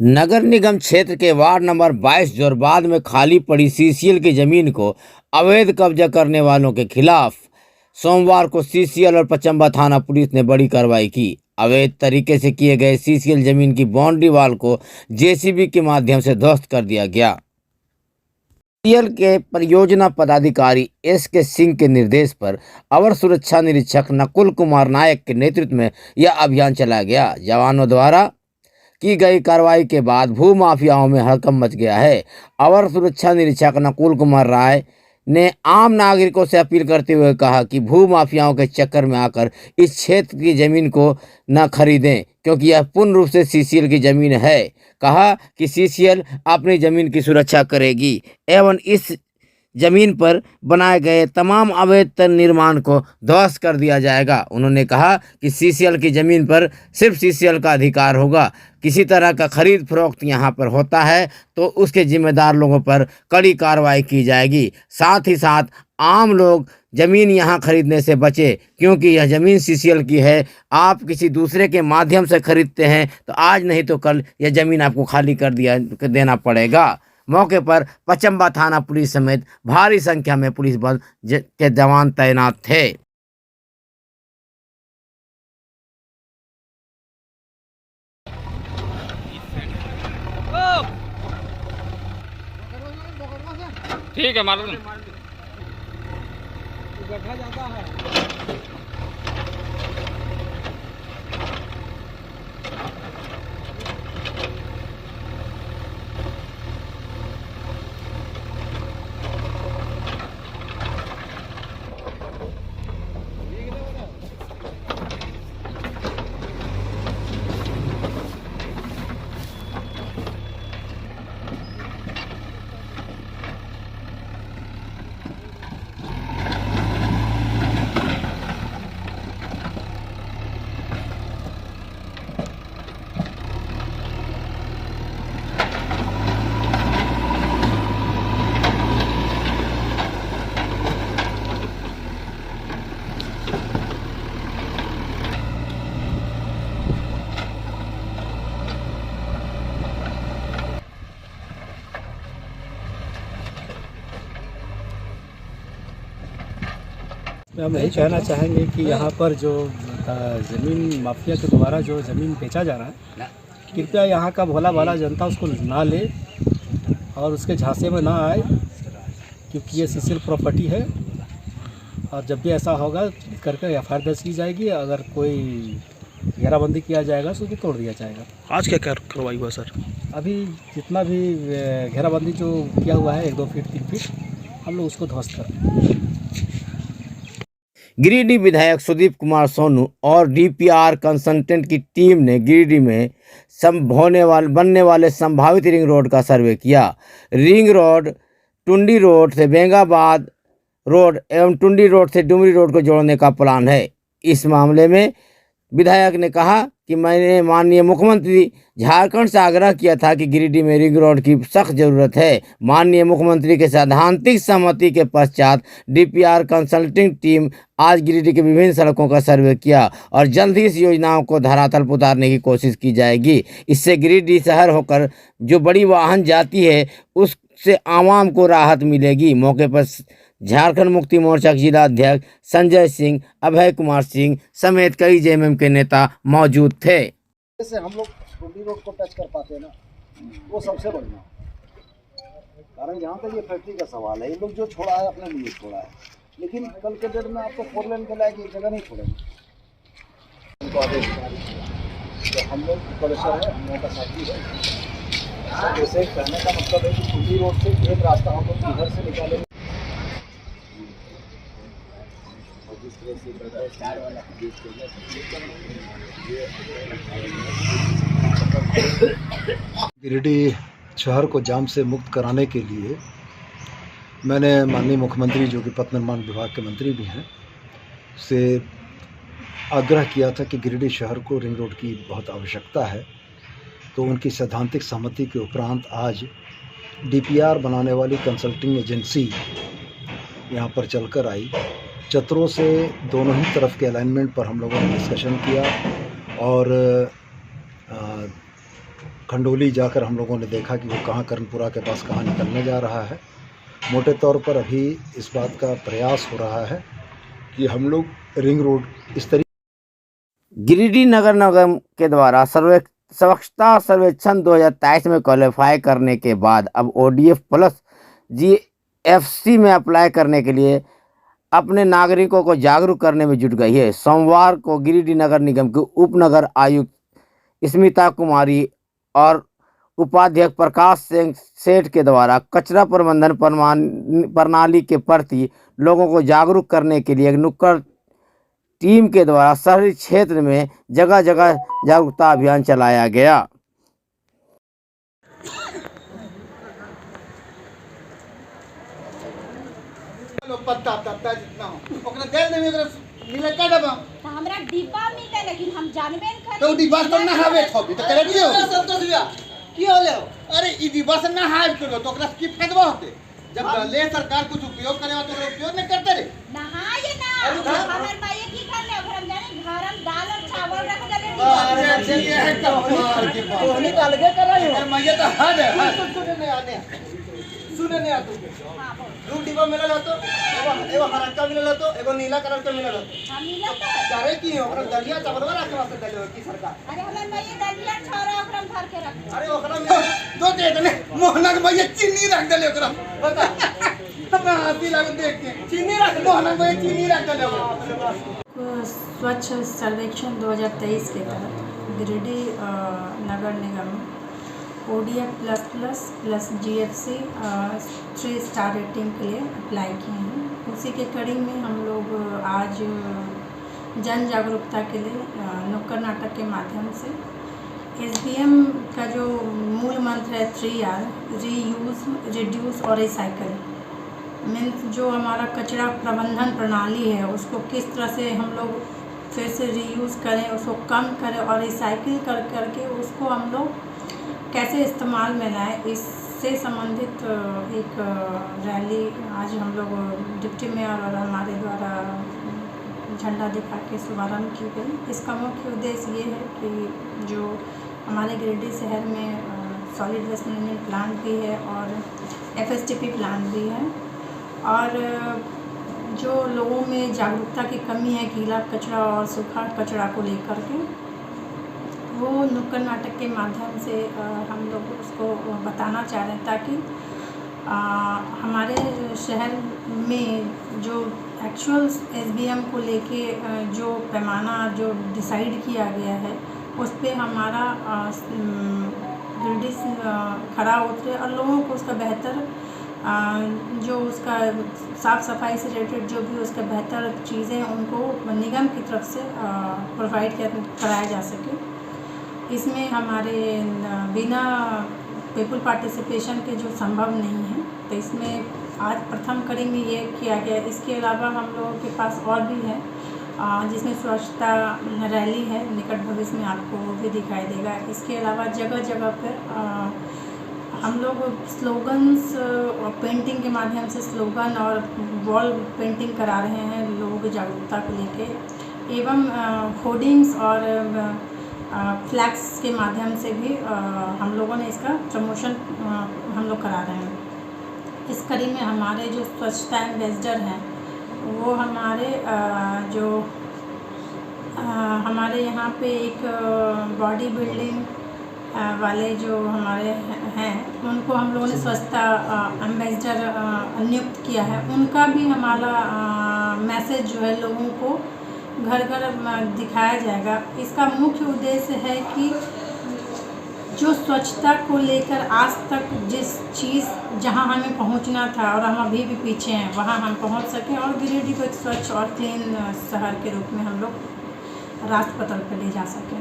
नगर निगम क्षेत्र के ward number 22 जोरबाद में खाली पड़ी सीसीएल की जमीन को अवैध कब्जा करने वालों के खिलाफ सोमवार को सीसीएल और पचंबा थाना पुलिस ने बड़ी कार्रवाई की। अवैध तरीके से किए गए सीसीएल जमीन की बाउंड्री वाल को जेसीबी के माध्यम से ध्वस्त कर दिया गया। सीसीएल के परियोजना पदाधिकारी एस.के. सिंह के निर्देश पर अवर सुरक्षा निरीक्षक नकुल कुमार नायक के नेतृत्व में यह अभियान चलाया गया। जवानों द्वारा की गई कार्रवाई के बाद भू माफियाओं में हड़कंप मच गया है। अवर सुरक्षा निरीक्षक नकुल कुमार राय ने आम नागरिकों से अपील करते हुए कहा कि भू माफियाओं के चक्कर में आकर इस क्षेत्र की जमीन को न खरीदें, क्योंकि यह पूर्ण रूप से सीसीएल की जमीन है। कहा कि सीसीएल अपनी जमीन की सुरक्षा करेगी एवं इस जमीन पर बनाए गए तमाम अवैध निर्माण को ध्वस्त कर दिया जाएगा। उन्होंने कहा कि सीसीएल की जमीन पर सिर्फ सीसीएल का अधिकार होगा। किसी तरह का खरीद फरोख्त यहाँ पर होता है तो उसके जिम्मेदार लोगों पर कड़ी कार्रवाई की जाएगी। साथ ही साथ आम लोग ज़मीन यहाँ खरीदने से बचे, क्योंकि यह ज़मीन सीसीएल की है। आप किसी दूसरे के माध्यम से खरीदते हैं तो आज नहीं तो कल यह ज़मीन आपको खाली कर देना पड़ेगा। मौके पर पचंबा थाना पुलिस समेत भारी संख्या में पुलिस बल के जवान तैनात थे। ठीक है मालूम बैठा जाता है। हम यही कहना चाहेंगे कि यहाँ पर जो ज़मीन माफिया के द्वारा जो ज़मीन बेचा जा रहा है, कृपया यहाँ का भोला भाला जनता उसको ना ले और उसके झांसे में ना आए, क्योंकि ये सीसीएल प्रॉपर्टी है। और जब भी ऐसा होगा करके एफआईआर दर्ज की जाएगी। अगर कोई घेराबंदी किया जाएगा तो उसको तोड़ दिया जाएगा। आज क्या कार्रवाई हुआ सर? अभी जितना भी घेराबंदी जो किया हुआ है 1-2 फीट 3 फीट, हम लोग उसको ध्वस्त कर रहे हैं। गिरिडीह विधायक सुदीप कुमार सोनू और डीपीआर कंसल्टेंट की टीम ने गिरिडीह में बनने वाले संभावित रिंग रोड का सर्वे किया। रिंग रोड टुंडी रोड से बेंगाबाद रोड एवं टुंडी रोड से डुमरी रोड को जोड़ने का प्लान है। इस मामले में विधायक ने कहा कि मैंने माननीय मुख्यमंत्री झारखंड से आग्रह किया था कि गिरिडीह में रिंग रोड की सख्त जरूरत है। माननीय मुख्यमंत्री के सैद्धांतिक सहमति के पश्चात डीपीआर कंसल्टिंग टीम आज गिरिडीह के विभिन्न सड़कों का सर्वे किया और जल्द ही इस योजनाओं को धरातल पर उतारने की कोशिश की जाएगी। इससे गिरिडीह शहर होकर जो बड़ी वाहन जाती है उससे आवाम को राहत मिलेगी। मौके पर झारखंड मुक्ति मोर्चा के जिला अध्यक्ष संजय सिंह, अभय कुमार सिंह समेत कई जेएमएम के नेता मौजूद थे। जैसे हम लोग टुंडी रोड को टच कर पाते हैं ना, वो सबसे बढ़िया। कारण जहाँ तक ये फैक्ट्री का सवाल है, ये लोग जो छोड़ा है अपने लिए छोड़ा है, लेकिन कल के डेट में आपको 4 लेन के लायक एक जगह नहीं छोड़ेंगे। उनको आदेश तो हम लोग कलेक्टर है, हम लोगों का साथी है। जैसे कहने का मतलब है कि टुंडी रोड से एक रास्ता हम लोग इधर से निकालेंगे। गिरिडीह शहर को जाम से मुक्त कराने के लिए मैंने माननीय मुख्यमंत्री, जो कि पथ निर्माण विभाग के मंत्री भी हैं, से आग्रह किया था कि गिरिडीह शहर को रिंग रोड की बहुत आवश्यकता है। तो उनकी सैद्धांतिक सहमति के उपरांत आज डीपीआर बनाने वाली कंसल्टिंग एजेंसी यहाँ पर चलकर आई। चतरों से दोनों ही तरफ के अलाइनमेंट पर हम लोगों ने डिस्कशन किया और खंडोली जाकर हम लोगों ने देखा कि वो कहाँ कर्णपुरा के पास कहाँ निकलने जा रहा है। मोटे तौर पर अभी इस बात का प्रयास हो रहा है कि हम लोग रिंग रोड इस तरीके गिरिडीह नगर निगम के द्वारा स्वच्छता सर्वेक्षण 2023 में क्वालिफाई करने के बाद अब ODF प्लस GFC में अप्लाई करने के लिए अपने नागरिकों को जागरूक करने में जुट गई है। सोमवार को गिरिडीह नगर निगम के उप नगर आयुक्त स्मिता कुमारी और उपाध्यक्ष प्रकाश सिंह सेठ के द्वारा कचरा प्रबंधन प्रणाली के प्रति लोगों को जागरूक करने के लिए एक नुक्कड़ टीम के द्वारा शहरी क्षेत्र में जगह जगह जागरूकता अभियान चलाया गया। पत्ता पत्ता जितना हो ओकरा दे देबे ओकरा मिले का डबा तो हमरा डिब्बा मिले लेकिन हम जानबे न करे तो डिब्बा तो ना हवे थोबी तो करे दियो संतोष भैया की होले अरे ई डिब्बा से ना हाइब करो तो ओकरा की फायदा होते जब ले सरकार कुछ उपयोग करे तो ओकरा उपयोग नहीं करते रे नहाए ना हमर माये की करने ओकरा हम जाने घर हम दाल और चावल रख देले अरे चलिए है कमाल की बात तो निकाल के करायो अरे मैया तो हद है सुने नहीं आते हां दो डिब्बा मिलल तो एगो हरा का मिलल तो एगो नीला कलर का मिलल हम मिला तो करे की ओकरा दलिया चावल रखे वास्ते दलिया की सरकार अरे हमर माये दलिया छोरा ओकरा भर के रख अरे ओकरा में दो दे दने मोहना के भैया चीनी रख दले ओकरा बता अपना हाथी लग देख के चीनी रख मोहना के भैया चीनी रख दले स्वच्छ सर्वेक्षण 2023 के तहत गिरिडीह नगर निगम ODF++ GFC 3 स्टार रेटिंग के लिए अप्लाई किए हैं। उसी के कड़ी में हम लोग आज जन जागरूकता के लिए नुक्कड़ नाटक के माध्यम से SBM का जो मूल मंत्र है 3R रीयूज़, रिड्यूस और रिसाइकल मीन्स जो हमारा कचरा प्रबंधन प्रणाली है उसको किस तरह से हम लोग फिर से रीयूज़ करें, उसको कम करें और रिसाइकिल करके उसको हम लोग कैसे इस्तेमाल में लाएं, इससे संबंधित एक रैली आज हम लोग डिप्टी मेयर और हमारे द्वारा झंडा दिखा के शुभारम्भ की गई। इसका मुख्य उद्देश्य ये है कि जो हमारे गिरिडीह शहर में सॉलिड वेस्ट मैनेजमेंट प्लांट भी है और FSTP प्लांट भी है और जो लोगों में जागरूकता की कमी है गीला कचरा और सूखा कचरा को लेकर के, वो नुक्कड़ नाटक के माध्यम से हम लोग उसको बताना चाह रहे हैं ताकि हमारे शहर में जो एक्चुअल SBM को लेके जो पैमाना जो डिसाइड किया गया है उस पे हमारा गिरिडीह खरा उतरे और लोगों को उसका बेहतर जो उसका साफ़ सफाई से रिलेटेड जो भी उसका बेहतर चीज़ें उनको निगम की तरफ से प्रोवाइड कराया जा सके। इसमें हमारे बिना पीपल पार्टिसिपेशन के जो संभव नहीं है तो इसमें आज प्रथम कड़ी में ये किया गया। इसके अलावा हम लोगों के पास और भी है जिसमें स्वच्छता रैली है, निकट भविष्य में आपको वो भी दिखाई देगा। इसके अलावा जगह जगह पर हम लोग स्लोगन्स और पेंटिंग के माध्यम से स्लोगन और वॉल पेंटिंग करा रहे हैं लोगों की जागरूकता को लेके एवं होर्डिंग्स और फ्लैक्स के माध्यम से भी हम लोगों ने इसका प्रमोशन हम लोग करा रहे हैं। इस कड़ी में हमारे जो स्वच्छता एम्बेसडर हैं वो हमारे हमारे यहाँ पे एक बॉडी बिल्डिंग वाले जो हमारे हैं उनको हम लोगों ने स्वच्छता एम्बेसडर नियुक्त किया है। उनका भी हमारा मैसेज जो है लोगों को घर घर दिखाया जाएगा। इसका मुख्य उद्देश्य है कि जो स्वच्छता को लेकर आज तक जिस चीज़ जहां हमें पहुंचना था और हम अभी भी पीछे हैं वहां हम पहुंच सकें और गिरिडीह को एक स्वच्छ और क्लीन शहर के रूप में हम लोग राष्ट्रपटल पर ले जा सकें।